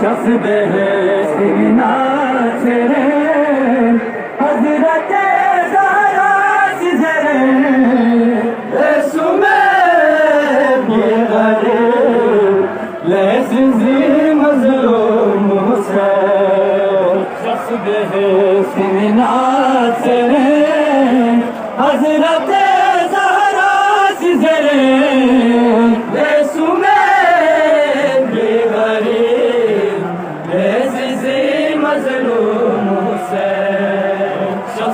شصب سینا تیرے حضرت زہرا سیزرے رسوم بیغریب لعزیزی مظلوم حسین شصب سینا تیرے حضرت زہرا سیزرے رسوم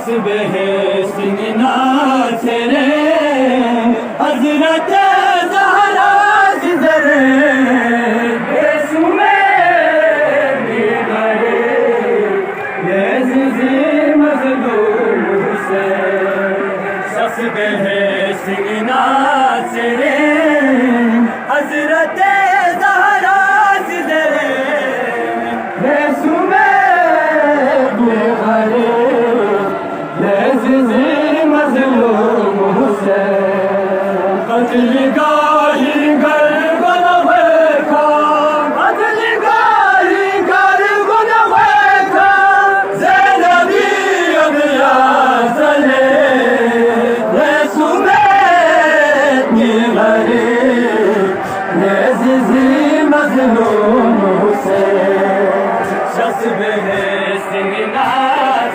شصب سینا تیرے حضرت زہرا سیزرے رسوم بیغریب لعزیزی مظلوم حسین شصب سینا تیرے حضرت زہرا سیزرے رسوم مظلوم حسین قتل گاہی گر گنوے کا قتل گاہی گر گنوے کا زینبی ابیا سلے رسوم غریب لعزیزی مظلوم حسین شصب سینا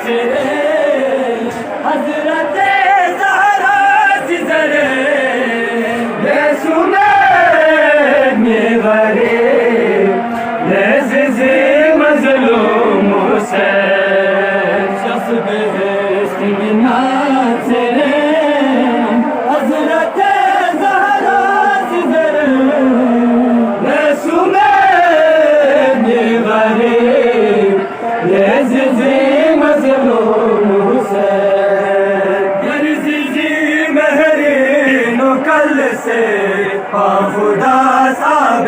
تیرے حضرت زہرا سیزرے رسوم غریب لعزیزی مظلوم حسین شصب سینا تیرے حضرت زہرا سیزرے رسوم غریب لعزیزی مظلوم کل سے خدا صاحب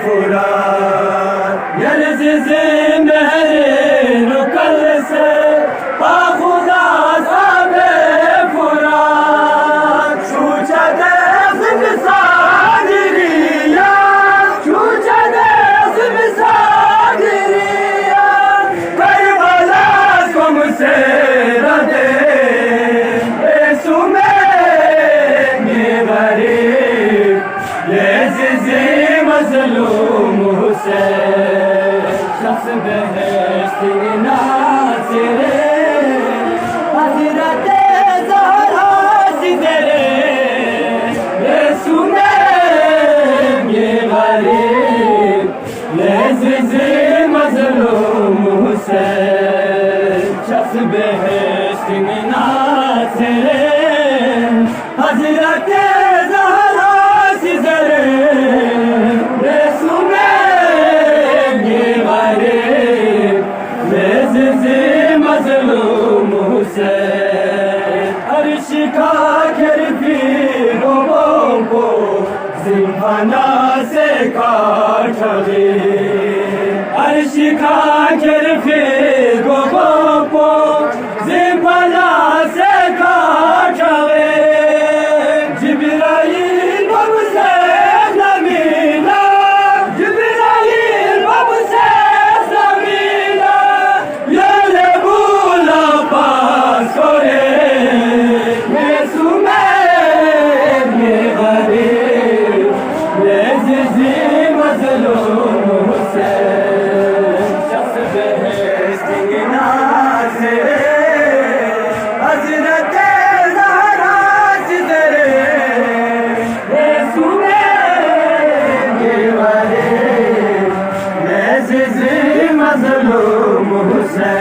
فرات یلززی مہرین کل سے خدا صاحب فرات چوچا دیز مساگریا چوچا دیز مساگریا کربلا کم سے ردے رسوم لعزیزی مظلوم حسین شصب سینا تیرے حضرت زہرا سیزرے رسوم غریب لعزیزی مظلوم حسین شصب سینا تیرے حضرت مظلوم حسین عرش کا گھر پھر لوگوں کو زمانہ سے کاٹا گے عرش کا گھر پھر لوگوں کو زمانہ سے کاٹا گے جبرائیل بب سے نہ ملا جبرائیل بب سے مظلوم حسین شصب سینا تیرے حضرت زہرا سیزرے رسوم غریب لعزیزی مظلوم حسین